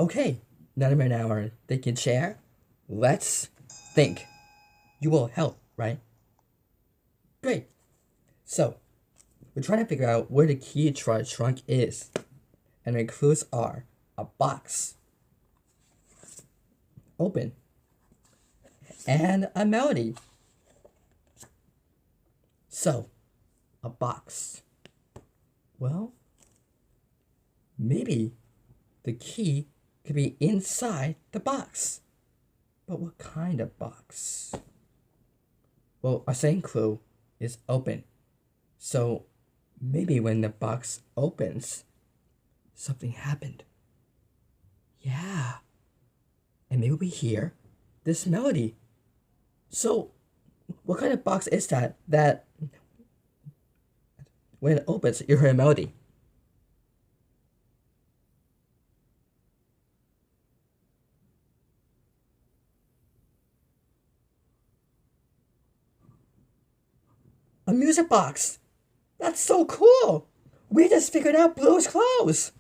Okay, now that we're in our thinking chair, let's think. You will help, right? Great. So, we're trying to figure out where the key to our trunk is. And the clues are a box, open, and a melody. So, a box. Well, maybe the key could be inside the box. But what kind of box? Well, our second clue is open. So maybe when the box opens, something happened. Yeah. And maybe we hear this melody. So what kind of box is that when it opens, you hear a melody? A music box. That's so cool. We just figured out Blue's clothes.